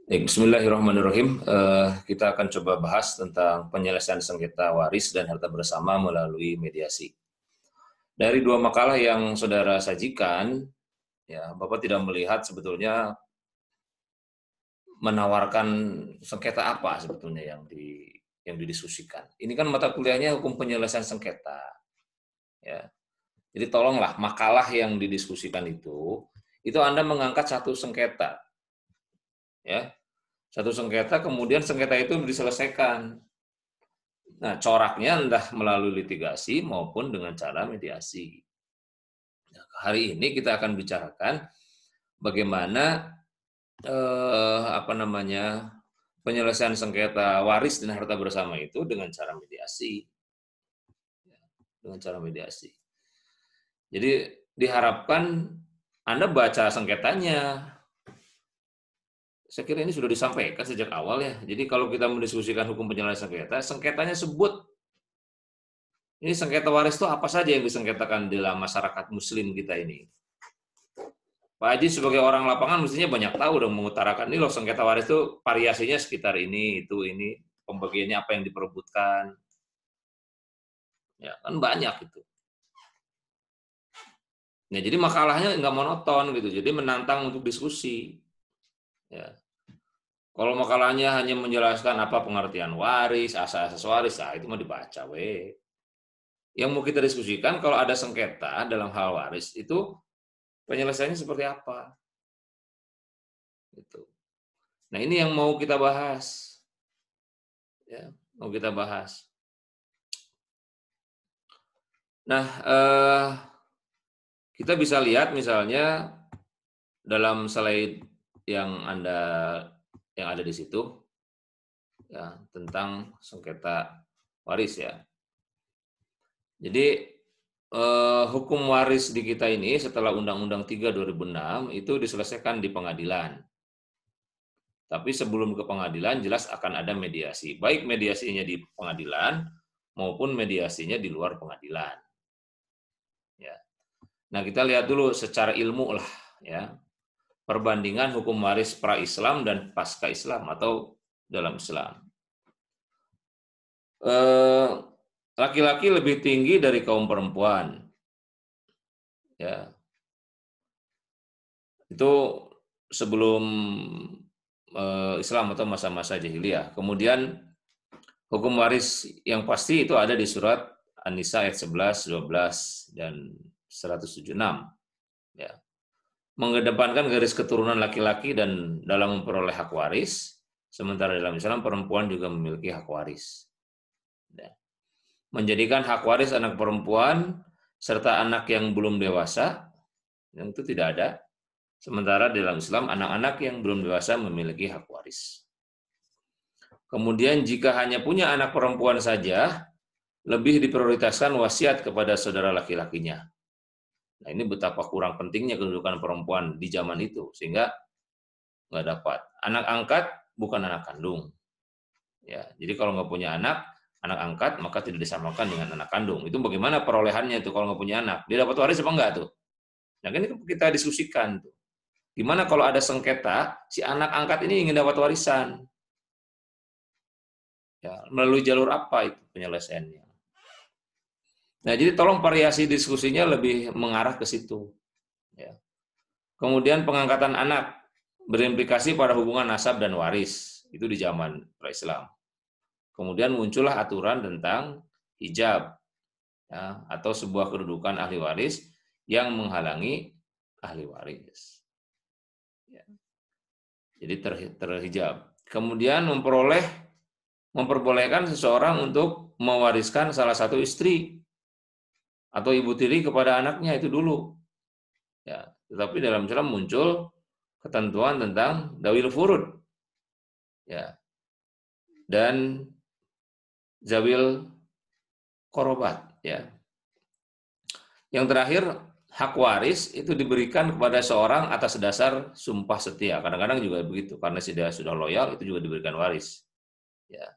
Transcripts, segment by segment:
Bismillahirrahmanirrahim. Kita akan coba bahas tentang penyelesaian sengketa waris dan harta bersama melalui mediasi. Dari dua makalah yang saudara sajikan, ya, Bapak tidak melihat sebetulnya menawarkan sengketa apa sebetulnya yang didiskusikan. Ini kan mata kuliahnya hukum penyelesaian sengketa, ya. Jadi tolonglah makalah yang didiskusikan itu Anda mengangkat satu sengketa, ya, satu sengketa, kemudian sengketa itu diselesaikan. Nah, coraknya entah melalui litigasi maupun dengan cara mediasi. Nah, hari ini kita akan bicarakan bagaimana penyelesaian sengketa waris dan harta bersama itu dengan cara mediasi, Jadi diharapkan Anda baca sengketanya. Saya kira ini sudah disampaikan sejak awal ya. Jadi kalau kita mendiskusikan hukum penyelesaian sengketa, sengketanya sebut. Ini sengketa waris itu apa saja yang disengketakan dalam masyarakat Muslim kita ini. Pak Haji sebagai orang lapangan mestinya banyak tahu dong mengutarakan ini loh sengketa waris itu variasinya sekitar ini, itu, ini, pembagiannya apa yang diperebutkan. Ya, kan banyak itu. Nah, jadi makalahnya nggak monoton gitu, jadi menantang untuk diskusi. Ya. Kalau makalahnya hanya menjelaskan apa pengertian waris, asas-asas waris, itu mah dibaca we. Yang mau kita diskusikan kalau ada sengketa dalam hal waris itu penyelesaiannya seperti apa? Gitu. Nah, ini yang mau kita bahas. Ya, mau kita bahas. Nah, kita bisa lihat misalnya dalam slide yang ada di situ, ya, tentang sengketa waris ya. Jadi hukum waris di kita ini setelah Undang-Undang 3 2006 itu diselesaikan di pengadilan. Tapi sebelum ke pengadilan jelas akan ada mediasi, baik mediasinya di pengadilan maupun mediasinya di luar pengadilan. Ya. Nah, kita lihat dulu secara ilmu lah ya. Perbandingan hukum waris pra-Islam dan pasca Islam atau dalam Islam. Laki-laki lebih tinggi dari kaum perempuan. Ya. Itu sebelum Islam atau masa-masa jahiliyah. Kemudian hukum waris yang pasti itu ada di surat An-Nisa ayat 11, 12 dan 176. Ya. Mengedepankan garis keturunan laki-laki dan dalam memperoleh hak waris, sementara dalam Islam perempuan juga memiliki hak waris. Ya. Menjadikan hak waris anak perempuan serta anak yang belum dewasa, yang itu tidak ada. Sementara dalam Islam anak-anak yang belum dewasa memiliki hak waris. Kemudian jika hanya punya anak perempuan saja, lebih diprioritaskan wasiat kepada saudara laki-lakinya. Nah, ini betapa kurang pentingnya kedudukan perempuan di zaman itu, sehingga nggak dapat. Anak angkat bukan anak kandung. Ya, jadi kalau nggak punya anak angkat, maka tidak disamakan dengan anak kandung. Itu bagaimana perolehannya itu kalau nggak punya anak? Dia dapat waris apa enggak tuh? Nah, ini kita diskusikan tuh. Gimana kalau ada sengketa, si anak angkat ini ingin dapat warisan? Ya, melalui jalur apa itu penyelesaiannya? Nah, jadi tolong variasi diskusinya lebih mengarah ke situ. Ya. Kemudian pengangkatan anak berimplikasi pada hubungan nasab dan waris. Itu di zaman pra-Islam. Kemudian muncullah aturan tentang hijab, ya, atau sebuah kedudukan ahli waris yang menghalangi ahli waris. Ya. Jadi terhijab. Kemudian memperbolehkan seseorang untuk mewariskan salah satu istri atau ibu tiri kepada anaknya itu dulu. Ya, tetapi dalam Islam muncul ketentuan tentang dawil furud. Ya. Dan zawil korobat, ya. Yang terakhir, hak waris itu diberikan kepada seorang atas dasar sumpah setia. Kadang-kadang juga begitu, karena dia sudah loyal itu juga diberikan waris. Ya.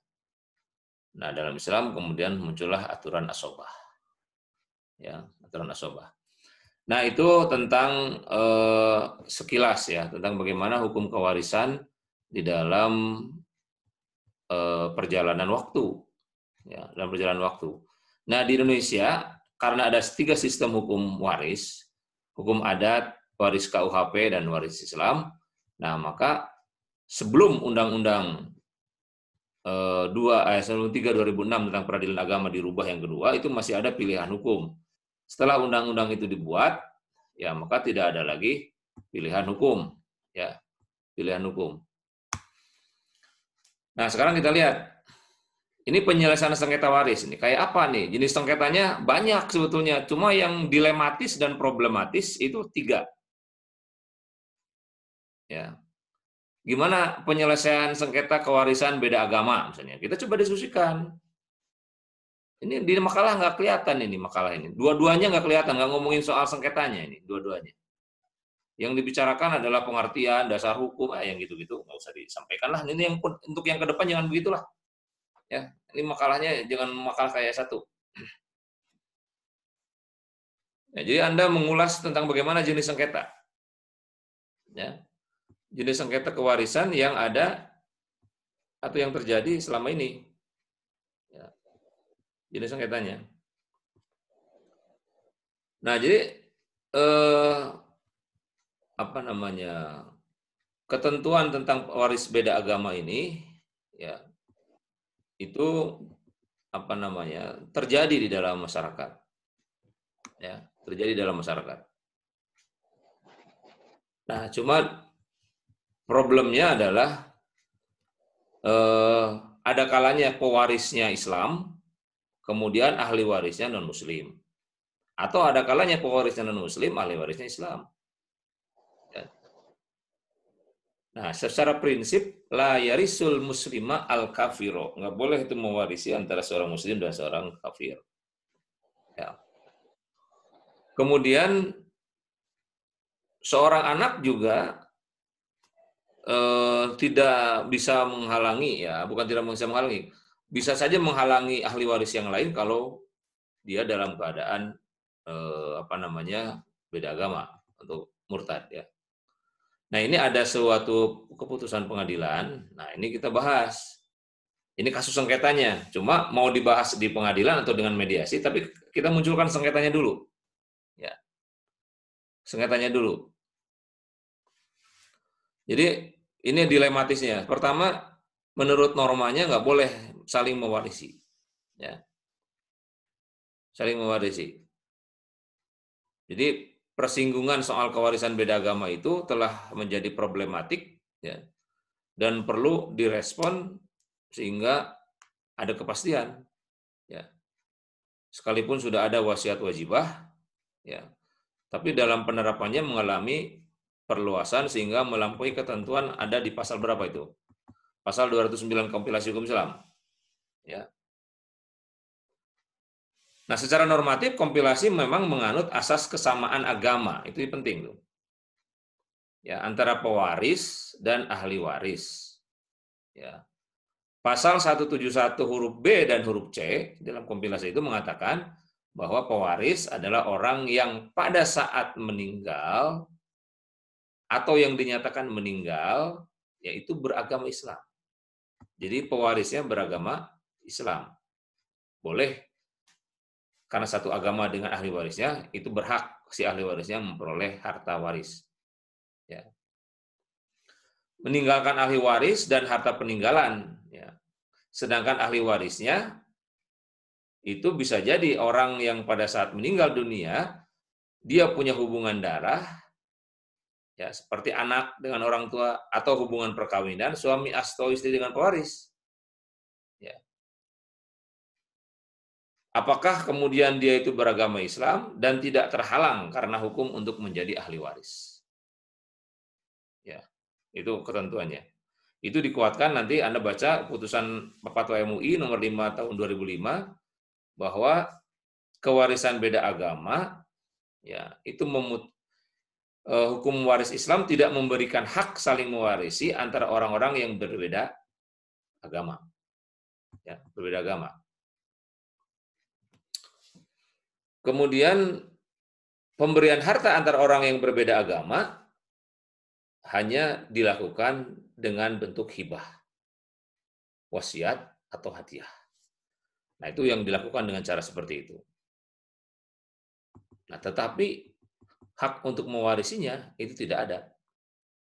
Nah, dalam Islam kemudian muncullah aturan asobah. Ya, aturan asobah. Nah, itu tentang sekilas ya, tentang bagaimana hukum kewarisan di dalam perjalanan waktu, ya, dalam perjalanan waktu. Nah, di Indonesia karena ada 3 sistem hukum waris, hukum adat, waris KUHP, dan waris Islam. Nah, maka sebelum Undang-Undang 3 2006 tentang peradilan agama dirubah yang kedua, itu masih ada pilihan hukum. Setelah undang-undang itu dibuat, ya maka tidak ada lagi pilihan hukum, ya, pilihan hukum. Nah, sekarang kita lihat ini penyelesaian sengketa waris ini kayak apa nih? Jenis sengketanya banyak sebetulnya, cuma yang dilematis dan problematis itu 3. Ya. Gimana penyelesaian sengketa kewarisan beda agama misalnya? Kita coba diskusikan. Ini di makalah nggak kelihatan ini makalah ini. Dua-duanya nggak kelihatan, nggak ngomongin soal sengketanya ini, dua-duanya. Yang dibicarakan adalah pengertian dasar hukum, yang gitu-gitu nggak usah disampaikan lah. Ini yang untuk yang ke depan jangan begitulah. Ya, ini makalahnya jangan makalah kayak satu. Ya, jadi Anda mengulas tentang bagaimana jenis sengketa. Ya, jenis sengketa kewarisan yang ada atau yang terjadi selama ini. Ya, jenis sengketanya. Nah, jadi apa namanya, ketentuan tentang waris beda agama ini, ya, itu apa namanya, terjadi di dalam masyarakat, ya, terjadi dalam masyarakat. Nah, cuma problemnya adalah ada kalanya pewarisnya Islam, kemudian ahli warisnya non Muslim, atau ada kalanya pewarisnya non Muslim, ahli warisnya Islam. Ya. Nah, secara prinsip la yarisul muslima al kafiro, nggak boleh itu mewarisi antara seorang Muslim dan seorang kafir. Ya. Kemudian seorang anak juga tidak bisa menghalangi, ya, bukan tidak bisa menghalangi, bisa saja menghalangi ahli waris yang lain kalau dia dalam keadaan apa namanya, beda agama atau murtad, ya. Nah, ini ada suatu keputusan pengadilan. Nah, ini kita bahas. Ini kasus sengketanya. Cuma mau dibahas di pengadilan atau dengan mediasi, tapi kita munculkan sengketanya dulu. Ya, sengketanya dulu. Jadi ini dilematisnya. Pertama, menurut normanya nggak boleh saling mewarisi. Ya, saling mewarisi. Jadi persinggungan soal kewarisan beda agama itu telah menjadi problematik, ya, dan perlu direspon sehingga ada kepastian, ya. Sekalipun sudah ada wasiat wajibah, ya, tapi dalam penerapannya mengalami perluasan sehingga melampaui ketentuan ada di pasal berapa itu? Pasal 209 Kompilasi Hukum Islam, ya. Nah, secara normatif kompilasi memang menganut asas kesamaan agama, itu penting tuh. Ya, antara pewaris dan ahli waris. Ya. Pasal 171 huruf B dan huruf C dalam kompilasi itu mengatakan bahwa pewaris adalah orang yang pada saat meninggal atau yang dinyatakan meninggal yaitu beragama Islam. Jadi pewarisnya beragama Islam. Boleh karena satu agama dengan ahli warisnya, itu berhak si ahli warisnya memperoleh harta waris. Ya. Meninggalkan ahli waris dan harta peninggalan. Ya. Sedangkan ahli warisnya itu bisa jadi orang yang pada saat meninggal dunia, dia punya hubungan darah, ya, seperti anak dengan orang tua, atau hubungan perkawinan, suami atau istri dengan pewaris. Ya. Apakah kemudian dia itu beragama Islam dan tidak terhalang karena hukum untuk menjadi ahli waris? Ya, itu ketentuannya. Itu dikuatkan nanti Anda baca putusan Fatwa MUI nomor 5 tahun 2005 bahwa kewarisan beda agama, ya, itu hukum waris Islam tidak memberikan hak saling mewarisi antara orang-orang yang berbeda agama. Ya, berbeda agama. Kemudian pemberian harta antara orang yang berbeda agama hanya dilakukan dengan bentuk hibah, wasiat atau hadiah. Nah, itu yang dilakukan dengan cara seperti itu. Nah, tetapi hak untuk mewarisinya itu tidak ada.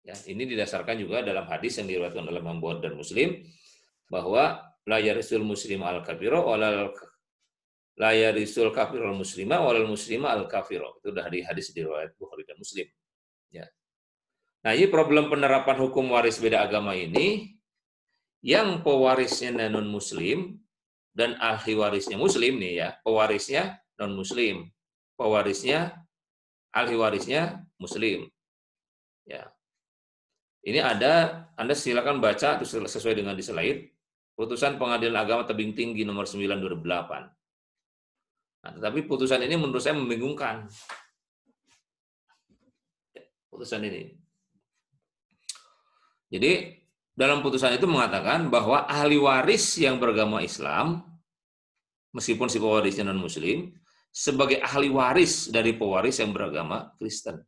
Ya, ini didasarkan juga dalam hadis yang diriwayatkan oleh Imam Bukhari dan Muslim bahwa la yarisul muslim al kafiro walal la yarisul kafirul muslima walal muslima al kafiro. Itu dari hadis diriwayat Bukhari dan Muslim. Ya. Nah, ini problem penerapan hukum waris beda agama ini, yang pewarisnya non muslim dan ahli warisnya muslim nih ya, pewarisnya non muslim, pewarisnya ahli warisnya muslim. Ya. Ini ada, Anda silakan baca sesuai dengan di slide, putusan Pengadilan Agama Tebing Tinggi nomor 9 2008. Nah, tetapi putusan ini menurut saya membingungkan. Putusan ini. Jadi dalam putusan itu mengatakan bahwa ahli waris yang beragama Islam, meskipun si pewarisnya non-muslim, sebagai ahli waris dari pewaris yang beragama Kristen.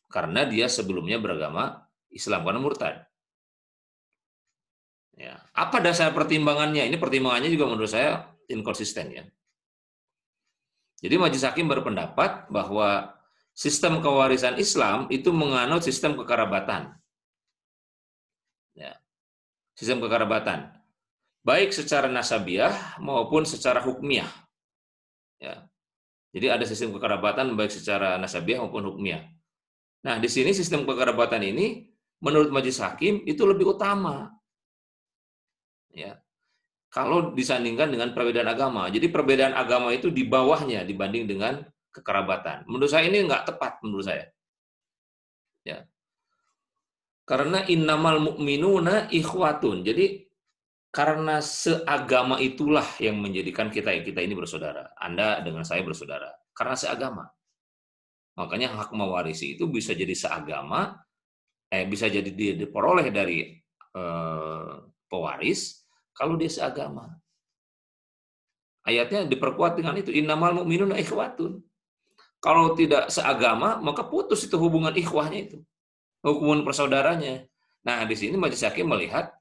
Karena dia sebelumnya beragama Islam, karena murtad. Ya. Apa dasar pertimbangannya? Ini pertimbangannya juga menurut saya inkonsisten ya. Jadi Majelis Hakim berpendapat bahwa sistem kewarisan Islam itu menganut sistem kekerabatan. Ya. Sistem kekerabatan. Baik secara nasabiah maupun secara hukmiah. Ya. Jadi ada sistem kekerabatan baik secara nasabiah maupun hukmiah. Nah, di sini sistem kekerabatan ini menurut Majelis Hakim itu lebih utama. Ya. Kalau disandingkan dengan perbedaan agama. Jadi perbedaan agama itu di bawahnya dibanding dengan kekerabatan. Menurut saya ini nggak tepat menurut saya. Ya. Karena innamal mu'minuna ikhwatun. Jadi karena seagama itulah yang menjadikan kita ini bersaudara. Anda dengan saya bersaudara. Karena seagama. Makanya hak mewarisi itu bisa jadi seagama, bisa jadi diperoleh dari pewaris kalau dia seagama. Ayatnya diperkuat dengan itu, innamal mu'minuna ikhwatun. Kalau tidak seagama, maka putus itu hubungan ikhwahnya itu, hubungan persaudaranya. Nah, di sini Majelis Hakim melihat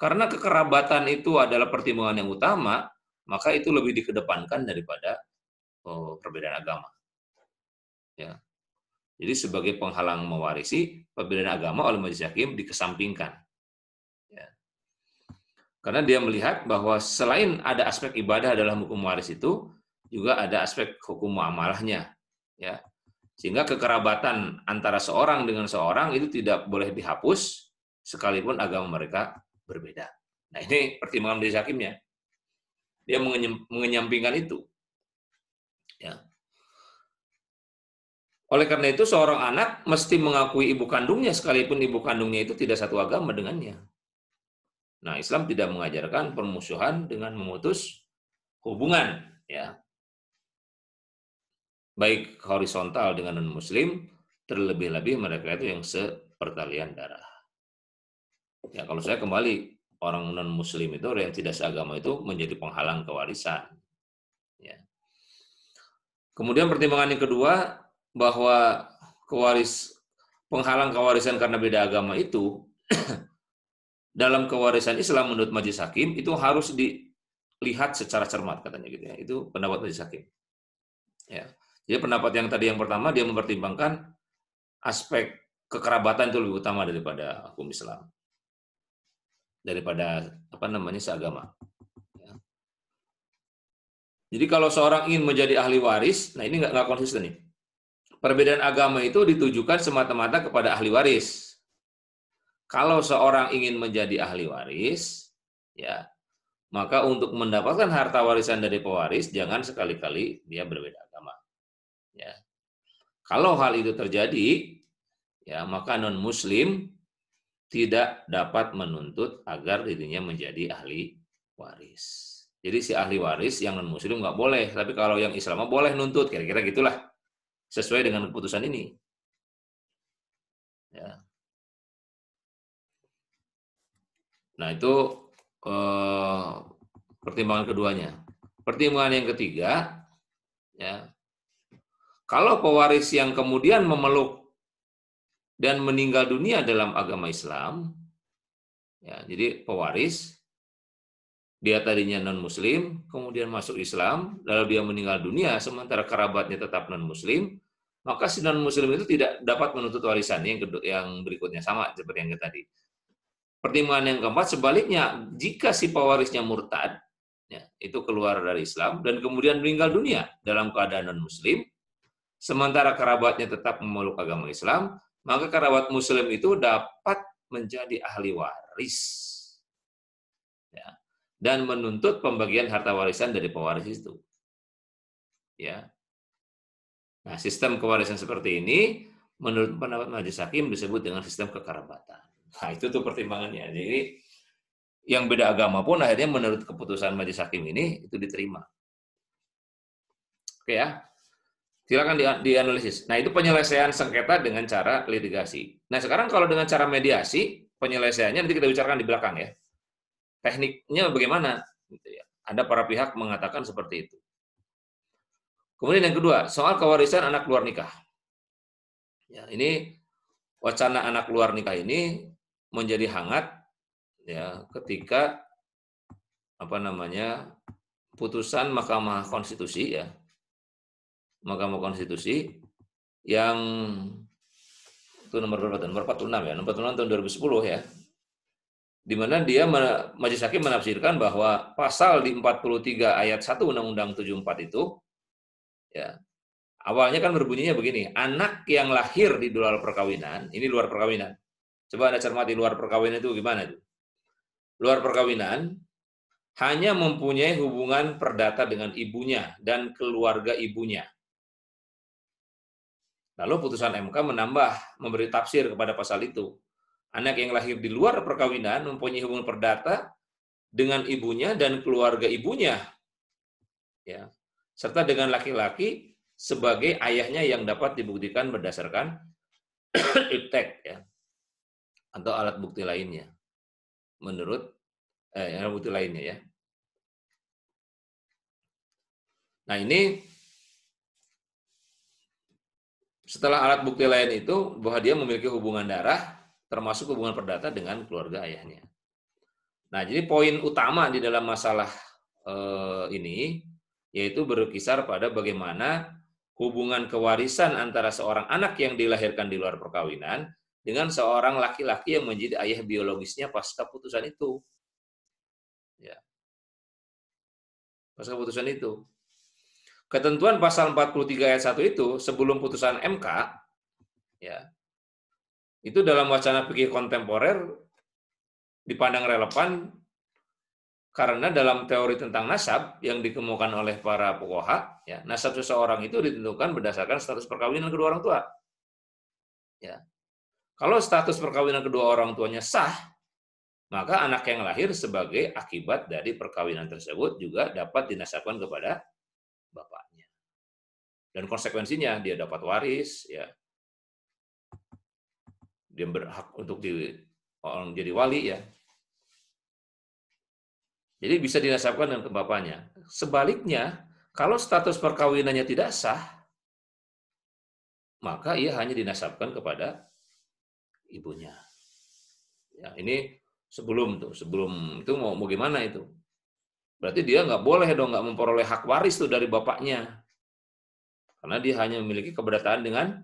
karena kekerabatan itu adalah pertimbangan yang utama, maka itu lebih dikedepankan daripada perbedaan agama. Ya. Jadi sebagai penghalang mewarisi, perbedaan agama oleh Majelis Hakim dikesampingkan. Ya. Karena dia melihat bahwa selain ada aspek ibadah dalam hukum waris itu, juga ada aspek hukum muamalahnya. Ya. Sehingga kekerabatan antara seorang dengan seorang itu tidak boleh dihapus, sekalipun agama mereka berbeda. Nah, ini pertimbangan Majelis Hakimnya. Dia mengenyampingkan itu. Ya. Oleh karena itu seorang anak mesti mengakui ibu kandungnya sekalipun ibu kandungnya itu tidak satu agama dengannya. Nah, Islam tidak mengajarkan permusuhan dengan memutus hubungan, ya. Baik horizontal dengan non-muslim, terlebih-lebih mereka itu yang sepertalian darah. Ya, kalau saya kembali, orang non-muslim itu, orang yang tidak seagama itu menjadi penghalang kewarisan. Ya. Kemudian pertimbangan yang kedua, bahwa penghalang kewarisan karena beda agama itu dalam kewarisan Islam menurut Majelis Hakim itu harus dilihat secara cermat katanya gitu ya. Itu pendapat Majelis Hakim. Ya. Jadi pendapat yang tadi yang pertama dia mempertimbangkan aspek kekerabatan itu lebih utama daripada hukum Islam. Daripada seagama. Ya. Jadi kalau seorang ingin menjadi ahli waris, nah ini nggak konsisten nih. Perbedaan agama itu ditujukan semata-mata kepada ahli waris. Kalau seorang ingin menjadi ahli waris, ya, maka untuk mendapatkan harta warisan dari pewaris, jangan sekali-kali dia berbeda agama. Ya. Kalau hal itu terjadi, ya, maka non-muslim tidak dapat menuntut agar dirinya menjadi ahli waris. Jadi si ahli waris yang non-muslim nggak boleh, tapi kalau yang Islam boleh nuntut, kira-kira gitulah. Sesuai dengan keputusan ini. Ya. Nah, itu pertimbangan keduanya. Pertimbangan yang ketiga, ya, kalau pewaris yang kemudian memeluk dan meninggal dunia dalam agama Islam, ya, jadi pewaris, dia tadinya non-muslim, kemudian masuk Islam, lalu dia meninggal dunia sementara kerabatnya tetap non-muslim, maka si non-muslim itu tidak dapat menuntut warisan yang berikutnya, sama seperti yang tadi. Pertimbangan yang keempat, sebaliknya, jika si pewarisnya murtad, ya, itu keluar dari Islam, dan kemudian meninggal dunia dalam keadaan non-muslim, sementara kerabatnya tetap memeluk agama Islam, maka kerabat muslim itu dapat menjadi ahli waris, ya, dan menuntut pembagian harta warisan dari pewaris itu. Ya. Nah, sistem kewarisan seperti ini, menurut pendapat majelis hakim disebut dengan sistem kekerabatan. Nah, itu tuh pertimbangannya. Jadi, yang beda agama pun akhirnya menurut keputusan majelis hakim ini, itu diterima. Oke ya. Silakan dianalisis. Nah, itu penyelesaian sengketa dengan cara litigasi. Nah, sekarang kalau dengan cara mediasi, penyelesaiannya nanti kita bicarakan di belakang ya. Tekniknya bagaimana? Ada para pihak mengatakan seperti itu. Kemudian yang kedua, soal kewarisan anak luar nikah. Ya, ini wacana anak luar nikah ini menjadi hangat ya ketika putusan Mahkamah Konstitusi ya. Mahkamah Konstitusi yang itu nomor 46 ya, nomor 46 tahun 2010 ya. Di mana dia majelis hakim menafsirkan bahwa pasal di 43 ayat 1 Undang-Undang 74 itu ya, awalnya kan berbunyinya begini, anak yang lahir di luar perkawinan, ini luar perkawinan. Coba Anda cermati luar perkawinan itu gimana itu? Luar perkawinan hanya mempunyai hubungan perdata dengan ibunya dan keluarga ibunya. Lalu putusan MK memberi tafsir kepada pasal itu. Anak yang lahir di luar perkawinan mempunyai hubungan perdata dengan ibunya dan keluarga ibunya, ya, serta dengan laki-laki sebagai ayahnya yang dapat dibuktikan berdasarkan iptek, ya, atau alat bukti lainnya. Menurut alat bukti lainnya, ya. Nah ini setelah alat bukti lain itu bahwa dia memiliki hubungan darah, termasuk hubungan perdata dengan keluarga ayahnya. Nah, jadi poin utama di dalam masalah ini yaitu berkisar pada bagaimana hubungan kewarisan antara seorang anak yang dilahirkan di luar perkawinan dengan seorang laki-laki yang menjadi ayah biologisnya pasca putusan itu. Ya. Pasca putusan itu. Ketentuan pasal 43 ayat 1 itu sebelum putusan MK, ya, itu dalam wacana fikih kontemporer dipandang relevan karena dalam teori tentang nasab yang dikemukakan oleh para fuqaha, ya, nasab seseorang itu ditentukan berdasarkan status perkawinan kedua orang tua. Ya. Kalau status perkawinan kedua orang tuanya sah, maka anak yang lahir sebagai akibat dari perkawinan tersebut juga dapat dinasabkan kepada bapaknya. Dan konsekuensinya dia dapat waris, ya. Dia berhak untuk jadi wali, ya. Jadi bisa dinasabkan dengan ke bapaknya. Sebaliknya, kalau status perkawinannya tidak sah, maka ia hanya dinasabkan kepada ibunya. Ya, ini sebelum itu mau gimana itu? Berarti dia nggak boleh dong nggak memperoleh hak waris tuh dari bapaknya, karena dia hanya memiliki keberdataan dengan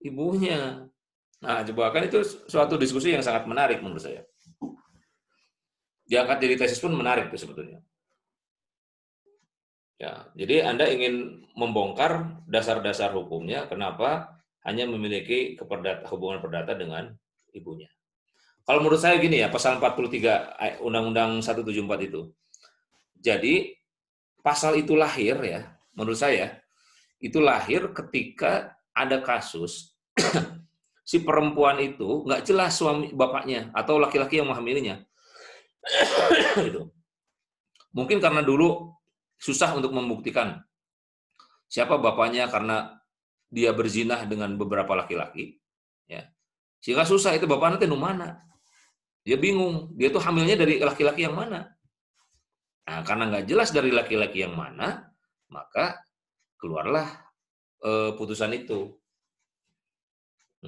ibunya. Nah, coba kan itu suatu diskusi yang sangat menarik menurut saya. Diangkat jadi tesis pun menarik tuh sebetulnya. Ya, jadi Anda ingin membongkar dasar-dasar hukumnya, kenapa hanya memiliki hubungan perdata dengan ibunya. Kalau menurut saya gini ya, pasal 43 Undang-Undang 174 itu. Jadi, pasal itu lahir ya, menurut saya, itu lahir ketika ada kasus si perempuan itu nggak jelas suami bapaknya atau laki-laki yang menghamilinya. Gitu. Mungkin karena dulu susah untuk membuktikan siapa bapaknya karena dia berzinah dengan beberapa laki-laki, ya. Sehingga susah itu bapaknya itu mana. Dia bingung, dia tuh hamilnya dari laki-laki yang mana. Nah, karena nggak jelas dari laki-laki yang mana, maka keluarlah putusan itu.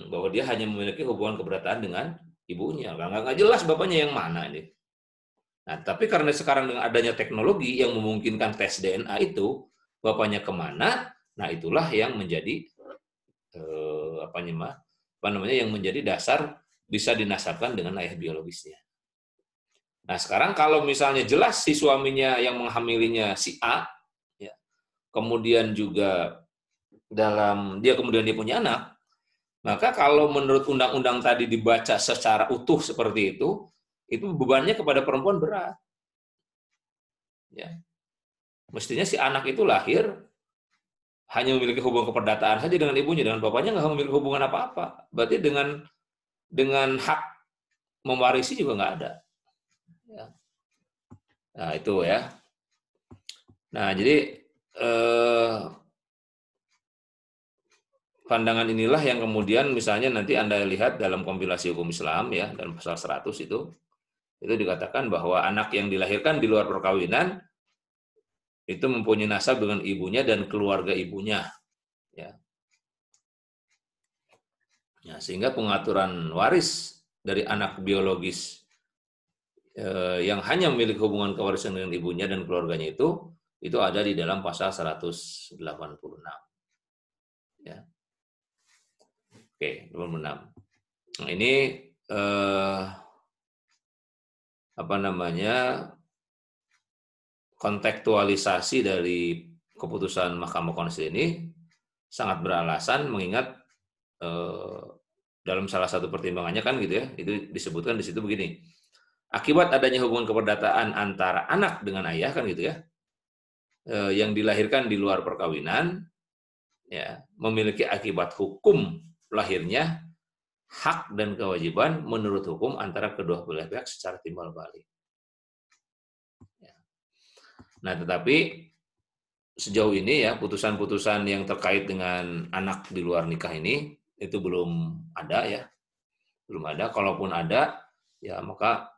bahwa dia hanya memiliki hubungan keperdataan dengan ibunya. Nggak jelas bapaknya yang mana ini. Nah, tapi karena sekarang dengan adanya teknologi yang memungkinkan tes DNA itu, bapaknya kemana, nah itulah yang menjadi apa namanya yang menjadi dasar bisa dinasabkan dengan ayah biologisnya. Nah, sekarang kalau misalnya jelas si suaminya yang menghamilinya si A, ya, kemudian juga kemudian dia punya anak, maka kalau menurut undang-undang tadi dibaca secara utuh seperti itu bebannya kepada perempuan berat. Ya. Mestinya si anak itu lahir hanya memiliki hubungan keperdataan saja dengan ibunya, dengan bapaknya nggak memiliki hubungan apa-apa. Berarti dengan hak mewarisi juga nggak ada. Ya. Nah itu ya. Nah jadi pandangan inilah yang kemudian misalnya nanti Anda lihat dalam kompilasi hukum Islam ya, dalam pasal 100 itu dikatakan bahwa anak yang dilahirkan di luar perkawinan itu mempunyai nasab dengan ibunya dan keluarga ibunya. Ya. Ya, sehingga pengaturan waris dari anak biologis yang hanya memiliki hubungan kewarisan dengan ibunya dan keluarganya itu ada di dalam pasal 186. Ya. Oke, 26. Nah, ini apa namanya kontekstualisasi dari keputusan Mahkamah Konstitusi ini sangat beralasan mengingat dalam salah satu pertimbangannya kan gitu ya, itu disebutkan di situ begini. Akibat adanya hubungan keperdataan antara anak dengan ayah kan gitu ya, yang dilahirkan di luar perkawinan ya, memiliki akibat hukum lahirnya hak dan kewajiban menurut hukum antara kedua belah pihak secara timbal balik. Ya. Nah, tetapi sejauh ini ya putusan-putusan yang terkait dengan anak di luar nikah ini itu belum ada ya, belum ada. Kalaupun ada, ya maka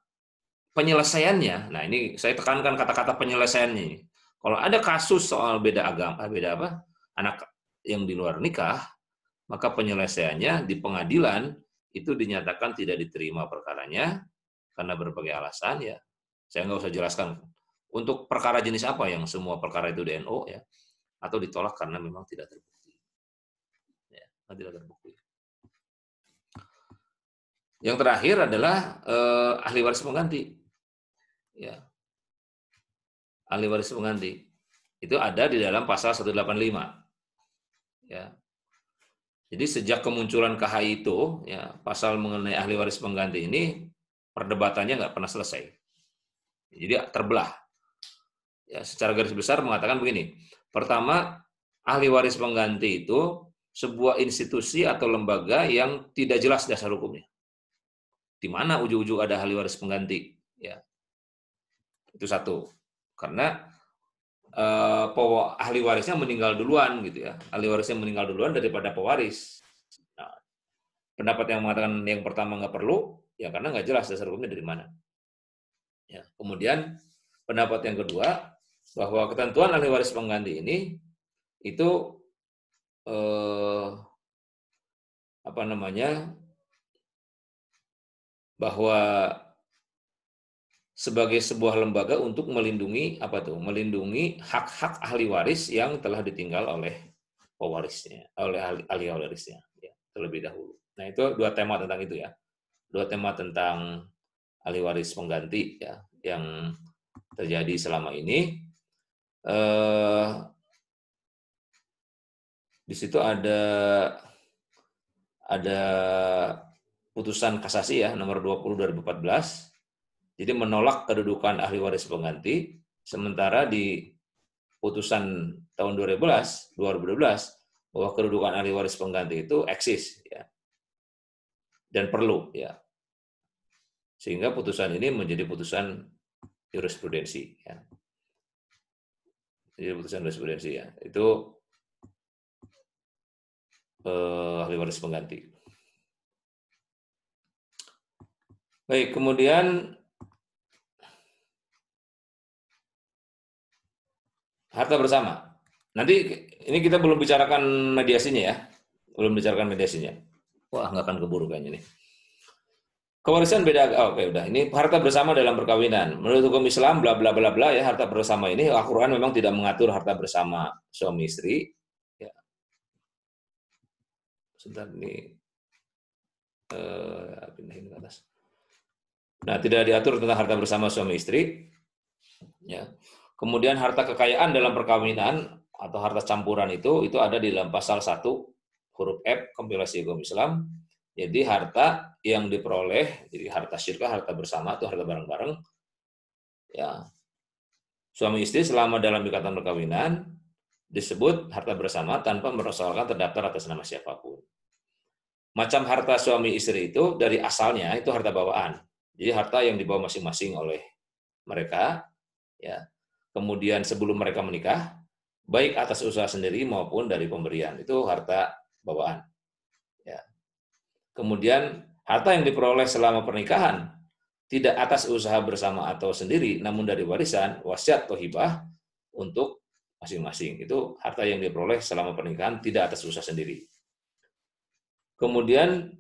penyelesaiannya. Nah ini saya tekankan kata-kata penyelesaiannya. Kalau ada kasus soal beda agama, anak yang di luar nikah, maka penyelesaiannya di pengadilan itu dinyatakan tidak diterima perkaranya karena berbagai alasan ya. Saya nggak usah jelaskan untuk perkara jenis apa yang semua perkara itu DNO ya, atau ditolak karena memang tidak terbukti. Ya, tidak terbukti. Yang terakhir adalah ahli waris pengganti. Ya. Ahli waris pengganti. Itu ada di dalam pasal 185. Ya. Jadi sejak kemunculan KHI itu, ya, pasal mengenai ahli waris pengganti ini perdebatannya nggak pernah selesai. Jadi terbelah. Ya, secara garis besar mengatakan begini. Pertama, ahli waris pengganti itu sebuah institusi atau lembaga yang tidak jelas dasar hukumnya. Di mana ujung-ujung ada ahli waris pengganti? Ya. Itu satu. Karena ahli warisnya meninggal duluan gitu ya. Ahli warisnya meninggal duluan daripada pewaris. Nah, pendapat yang mengatakan yang pertama nggak perlu, ya karena nggak jelas dasar hukumnya dari mana. Ya. Kemudian pendapat yang kedua, bahwa ketentuan ahli waris pengganti ini itu apa namanya, bahwa sebagai sebuah lembaga untuk melindungi melindungi hak-hak ahli waris yang telah ditinggal oleh pewarisnya, oleh ahli warisnya ya, terlebih dahulu. Nah, itu dua tema tentang itu ya. Dua tema tentang ahli waris pengganti ya yang terjadi selama ini. Di situ ada putusan kasasi ya nomor 20 2014. Jadi menolak kedudukan ahli waris pengganti, sementara di putusan tahun 2012 bahwa kedudukan ahli waris pengganti itu eksis ya. Dan perlu ya. Sehingga putusan ini menjadi putusan jurisprudensi ya. Jadi putusan jurisprudensi ya. Itu ahli waris pengganti. Baik, kemudian harta bersama. Nanti ini kita belum bicarakan mediasinya ya. Belum bicarakan mediasinya. Wah, nggak akan keburu kayaknya nih. Kewarisan beda. Oh, oke, udah. Ini harta bersama dalam perkawinan. Menurut hukum Islam, bla bla bla bla ya, harta bersama ini Al-Quran memang tidak mengatur harta bersama suami istri. Ya, sebentar ini pindahin ke atas. Nah, tidak diatur tentang harta bersama suami istri. Ya. Kemudian harta kekayaan dalam perkawinan atau harta campuran itu ada di dalam pasal 1 huruf F kompilasi hukum Islam. Jadi harta yang diperoleh, jadi harta syirkah, harta bersama itu harta bareng-bareng. Ya. Suami istri selama dalam ikatan perkawinan disebut harta bersama tanpa merosalkan terdaftar atas nama siapapun. Macam harta suami istri itu dari asalnya itu harta bawaan. Jadi harta yang dibawa masing-masing oleh mereka, ya. Kemudian sebelum mereka menikah, baik atas usaha sendiri maupun dari pemberian, itu harta bawaan. Ya. Kemudian harta yang diperoleh selama pernikahan tidak atas usaha bersama atau sendiri, namun dari warisan, wasiat atau hibah untuk masing-masing. Itu harta yang diperoleh selama pernikahan tidak atas usaha sendiri. Kemudian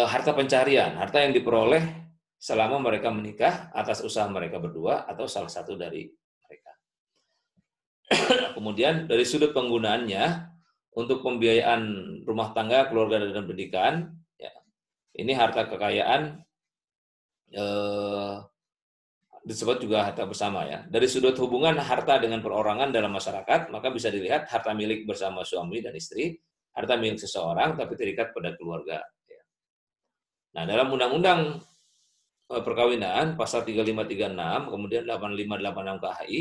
harta pencarian, harta yang diperoleh selama mereka menikah atas usaha mereka berdua atau salah satu dari mereka. Kemudian dari sudut penggunaannya untuk pembiayaan rumah tangga, keluarga dan pendidikan, ya, ini harta kekayaan disebut juga harta bersama ya. Dari sudut hubungan harta dengan perorangan dalam masyarakat, maka bisa dilihat harta milik bersama suami dan istri, harta milik seseorang tapi terikat pada keluarga. Nah, dalam Undang-Undang Perkawinan pasal 3536 kemudian 8586 KHI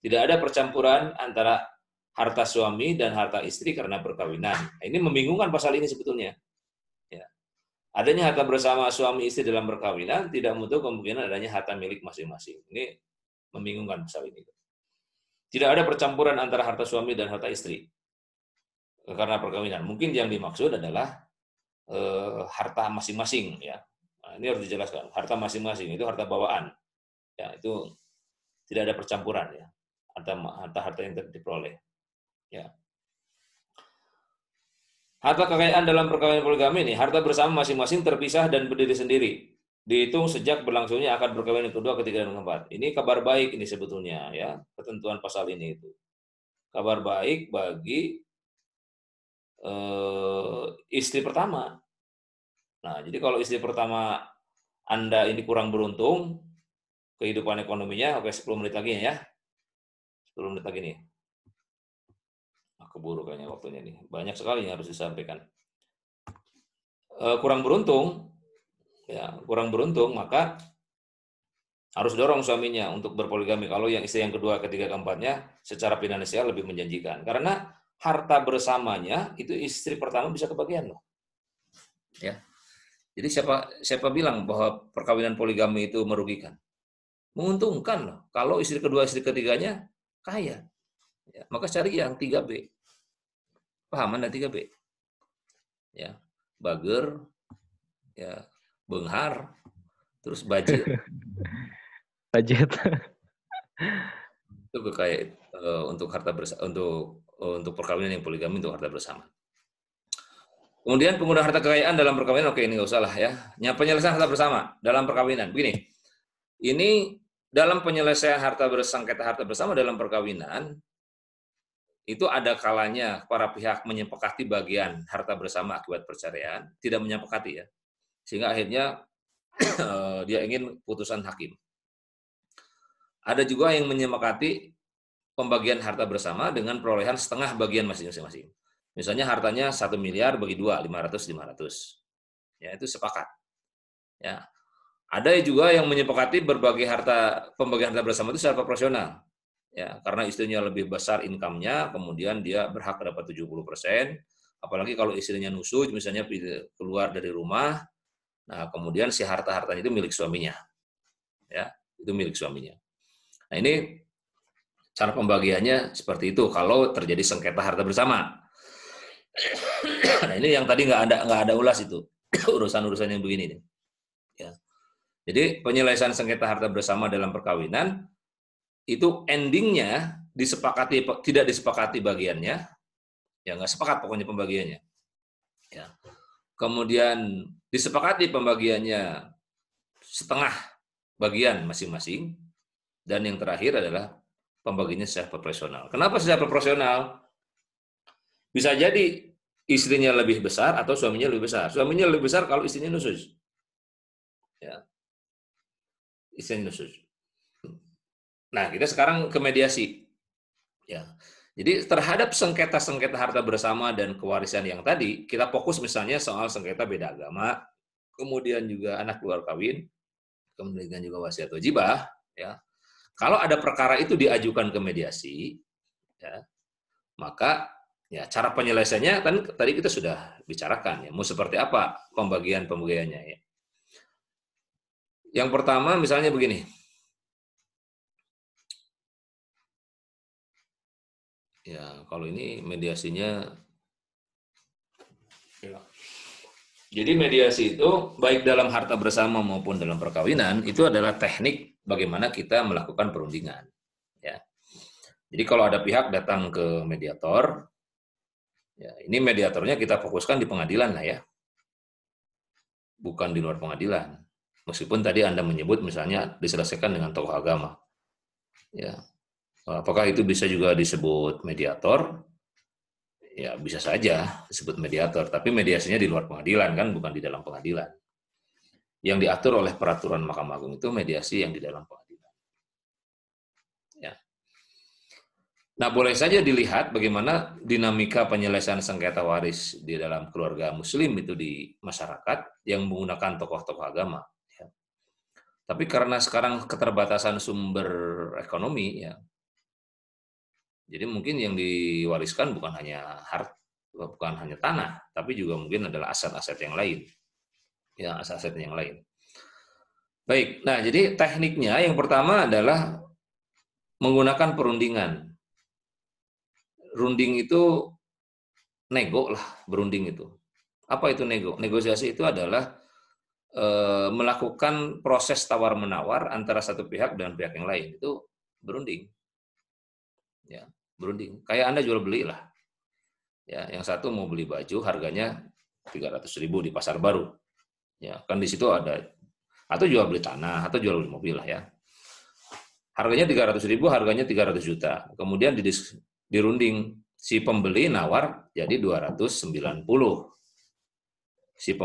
tidak ada percampuran antara harta suami dan harta istri karena perkawinan. Nah, ini membingungkan pasal ini sebetulnya. Ya. Adanya harta bersama suami istri dalam perkawinan tidak menutup kemungkinan adanya harta milik masing-masing. Ini membingungkan pasal ini. Tidak ada percampuran antara harta suami dan harta istri karena perkawinan. Mungkin yang dimaksud adalah harta masing-masing, ya. Nah, ini harus dijelaskan. Harta masing-masing itu harta bawaan, ya, itu tidak ada percampuran, ya. Harta yang diperoleh, ya. Harta kekayaan dalam perkawinan poligami ini, harta bersama masing-masing terpisah dan berdiri sendiri. Dihitung sejak berlangsungnya akad perkawinan kedua, ketiga, dan keempat. Ini kabar baik ini sebetulnya, ya, ketentuan pasal ini itu. Kabar baik bagi istri pertama. Nah, jadi kalau istri pertama Anda ini kurang beruntung, kehidupan ekonominya, oke 10 menit lagi ya. 10 menit lagi nih. Keburu kayaknya waktunya nih. Banyak sekali yang harus disampaikan. Kurang beruntung, ya, kurang beruntung, maka harus dorong suaminya untuk berpoligami. Kalau yang istri yang kedua, ketiga, keempatnya secara finansial lebih menjanjikan. Karena harta bersamanya itu istri pertama bisa kebagian loh. Ya. Jadi siapa bilang bahwa perkawinan poligami itu merugikan? Menguntungkan loh. Kalau istri kedua, istri ketiganya kaya, ya, maka cari yang 3B. Paham Anda 3B? Ya, bager, ya, benghar, terus budget. Budget. Itu kayak untuk harta bersama, untuk perkawinan yang poligami untuk harta bersama. Kemudian penggunaan harta kekayaan dalam perkawinan, oke ini nggak usah lah ya. Penyelesaian harta bersama dalam perkawinan. Begini, ini dalam penyelesaian sengketa harta bersama dalam perkawinan, itu ada kalanya para pihak menyepakati bagian harta bersama akibat perceraian, tidak menyepakati ya. Sehingga akhirnya dia ingin putusan hakim. Ada juga yang menyepakati pembagian harta bersama dengan perolehan setengah bagian masing-masing. Misalnya hartanya 1 miliar bagi 2, 500. Ya, itu sepakat. Ya. Ada juga yang menyepakati pembagian harta bersama itu secara proporsional. Ya, karena istrinya lebih besar income-nya, kemudian dia berhak dapat 70%, apalagi kalau istrinya nusuk, misalnya keluar dari rumah, nah kemudian si harta-hartanya itu milik suaminya. Ya, itu milik suaminya. Nah, ini cara pembagiannya seperti itu kalau terjadi sengketa harta bersama. Nah, ini yang tadi nggak ada ulas itu urusan-urusan yang begini nih. Ya. Jadi penyelesaian sengketa harta bersama dalam perkawinan itu endingnya tidak disepakati bagiannya, ya nggak sepakat pokoknya pembagiannya. Ya. kemudian disepakati pembagiannya setengah bagian masing-masing, dan yang terakhir adalah pembagiannya secara proporsional. Kenapa secara proporsional? Bisa jadi istrinya lebih besar atau suaminya lebih besar. Suaminya lebih besar kalau istrinya nusus. Ya, istrinya nusus. Nah, kita sekarang ke mediasi. Ya. Jadi terhadap sengketa-sengketa harta bersama dan kewarisan yang tadi, kita fokus misalnya soal sengketa beda agama, kemudian juga anak luar kawin, kemudian juga wasiat wajibah, ya. Kalau ada perkara itu diajukan ke mediasi, ya, maka ya cara penyelesaiannya kan tadi kita sudah bicarakan ya, mau seperti apa pembagiannya ya. Yang pertama misalnya begini. Ya, kalau ini mediasinya ya. Jadi mediasi itu baik dalam harta bersama maupun dalam perkawinan itu adalah teknik bagaimana kita melakukan perundingan. Ya. Jadi kalau ada pihak datang ke mediator, ya ini mediatornya kita fokuskan di pengadilan lah ya, bukan di luar pengadilan. Meskipun tadi Anda menyebut misalnya diselesaikan dengan tokoh agama, ya apakah itu bisa juga disebut mediator? Ya bisa saja disebut mediator, tapi mediasinya di luar pengadilan kan, bukan di dalam pengadilan. Yang diatur oleh peraturan Mahkamah Agung itu mediasi yang di dalam pengadilan. Ya. Nah, boleh saja dilihat bagaimana dinamika penyelesaian sengketa waris di dalam keluarga Muslim itu di masyarakat yang menggunakan tokoh-tokoh agama. Ya. Tapi karena sekarang keterbatasan sumber ekonomi, ya, jadi mungkin yang diwariskan bukan hanya harta, bukan hanya tanah, tapi juga mungkin adalah aset-aset yang lain. Ya, aset-aset yang lain. Baik, nah jadi tekniknya yang pertama adalah menggunakan perundingan. Runding itu nego lah, berunding itu. Apa itu nego? Negosiasi itu adalah melakukan proses tawar-menawar antara satu pihak dan pihak yang lain. Itu berunding. Ya, berunding. Kayak Anda jual beli lah. Ya, yang satu mau beli baju harganya 300.000 di pasar baru. Ya, kan di situ ada atau jual beli tanah atau jual beli mobil lah ya. Harganya 300.000, harganya 300 juta. Kemudian dirunding, si pembeli nawar jadi 290. Si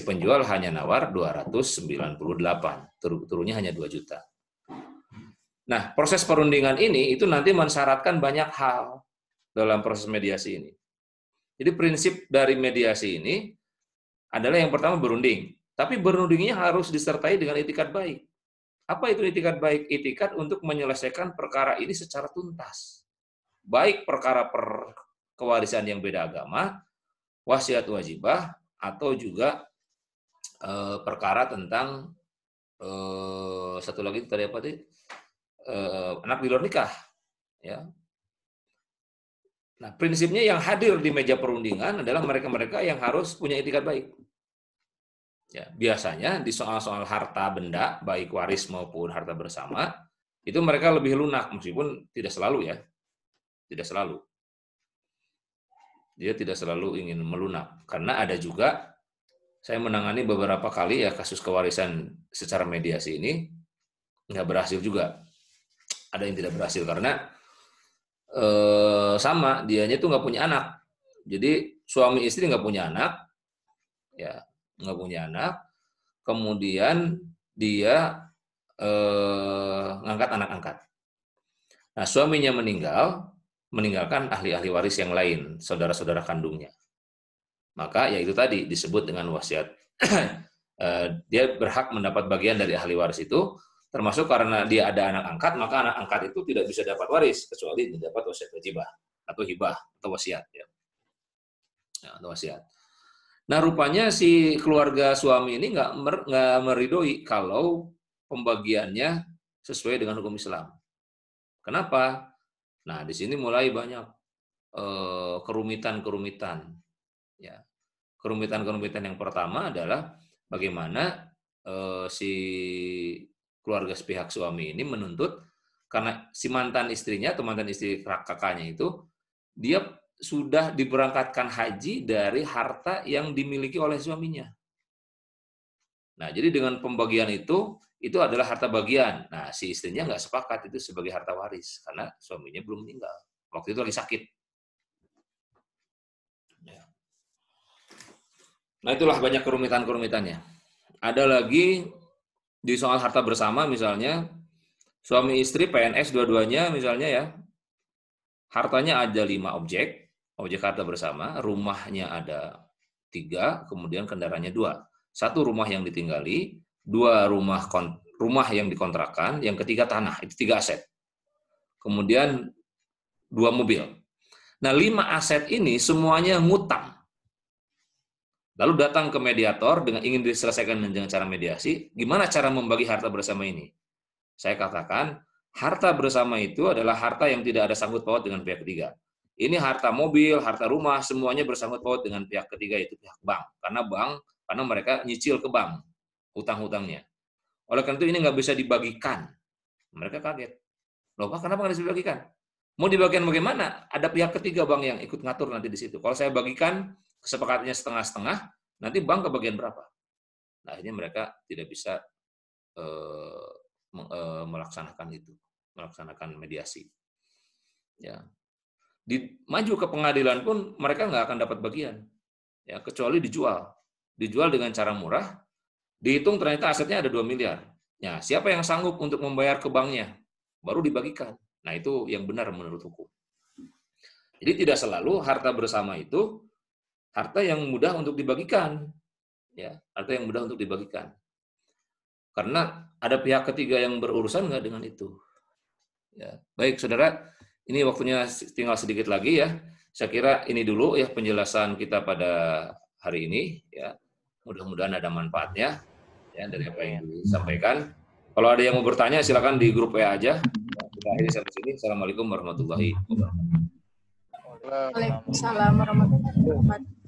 penjual hanya nawar 298. Turunnya hanya 2 juta. Nah, proses perundingan ini itu nanti mensyaratkan banyak hal dalam proses mediasi ini. Jadi prinsip dari mediasi ini adalah yang pertama berunding. Tapi berundingnya harus disertai dengan itikat baik. Apa itu itikat baik? Itikat untuk menyelesaikan perkara ini secara tuntas. Baik perkara kewarisan yang beda agama, wasiat wajibah, atau juga perkara tentang satu lagi tadi apa tadi? Anak di luar nikah. Ya. Nah, prinsipnya yang hadir di meja perundingan adalah mereka-mereka yang harus punya itikat baik. Ya, biasanya di soal-soal harta benda, baik waris maupun harta bersama, itu mereka lebih lunak, meskipun tidak selalu ya. Tidak selalu. Dia tidak selalu ingin melunak. Karena ada juga, saya menangani beberapa kali ya kasus kewarisan secara mediasi ini, nggak berhasil juga. Ada yang tidak berhasil karena sama, dianya tuh nggak punya anak. Jadi suami istri nggak punya anak, ya nggak punya anak, kemudian dia ngangkat anak angkat. Nah, suaminya meninggalkan ahli-ahli waris yang lain, saudara-saudara kandungnya. Maka ya itu tadi disebut dengan wasiat. Dia berhak mendapat bagian dari ahli waris itu, termasuk karena dia ada anak angkat, maka anak angkat itu tidak bisa dapat waris kecuali didapat wasiat wajibah atau hibah atau wasiat ya. Atau wasiat. Nah, rupanya si keluarga suami ini nggak meridoi kalau pembagiannya sesuai dengan hukum Islam. Kenapa? Nah, di sini mulai banyak kerumitan-kerumitan. Ya, kerumitan-kerumitan yang pertama adalah bagaimana si keluarga sepihak suami ini menuntut karena si mantan istrinya atau mantan istri kakaknya itu dia sudah diberangkatkan haji dari harta yang dimiliki oleh suaminya. Nah, jadi dengan pembagian itu adalah harta bagian. Nah, si istrinya nggak sepakat itu sebagai harta waris karena suaminya belum meninggal. Waktu itu lagi sakit. Nah, itulah banyak kerumitan-kerumitannya. Ada lagi di soal harta bersama misalnya, suami istri PNS dua-duanya misalnya ya, hartanya ada 5 objek harta bersama, rumahnya ada 3, kemudian kendaraannya 2. 1 rumah yang ditinggali, 2 rumah yang dikontrakkan, yang ketiga tanah, itu 3 aset. Kemudian 2 mobil. Nah, 5 aset ini semuanya ngutang. Lalu datang ke mediator dengan ingin diselesaikan dengan cara mediasi, gimana cara membagi harta bersama ini? Saya katakan, harta bersama itu adalah harta yang tidak ada sangkut paut dengan pihak ketiga. Ini harta mobil, harta rumah, semuanya bersangkut paut dengan pihak ketiga, yaitu pihak bank. Karena mereka nyicil ke bank, hutang-hutangnya. Oleh karena itu ini nggak bisa dibagikan. Mereka kaget. Loh Pak, kenapa nggak bisa dibagikan? Mau dibagikan bagaimana? Ada pihak ketiga bank yang ikut ngatur nanti di situ. Kalau saya bagikan, kesepakatannya setengah-setengah, nanti bank kebagian berapa? Nah, akhirnya mereka tidak bisa melaksanakan itu, melaksanakan mediasi. Ya, maju ke pengadilan pun mereka nggak akan dapat bagian, ya kecuali dijual dengan cara murah, dihitung ternyata asetnya ada 2 miliar. Ya, siapa yang sanggup untuk membayar ke banknya, baru dibagikan. Nah, itu yang benar menurut hukum. Jadi tidak selalu harta bersama itu harta yang mudah untuk dibagikan, ya, harta yang mudah untuk dibagikan. Karena ada pihak ketiga yang berurusan nggak dengan itu. Ya. Baik, saudara, ini waktunya tinggal sedikit lagi ya. Saya kira ini dulu ya penjelasan kita pada hari ini. Ya, mudah-mudahan ada manfaatnya ya dari apa yang disampaikan. Kalau ada yang mau bertanya, silakan di grup WA aja. Kita akhiri sampai sini. Assalamualaikum warahmatullahi wabarakatuh. Waalaikumsalam warahmatullahi wabarakatuh.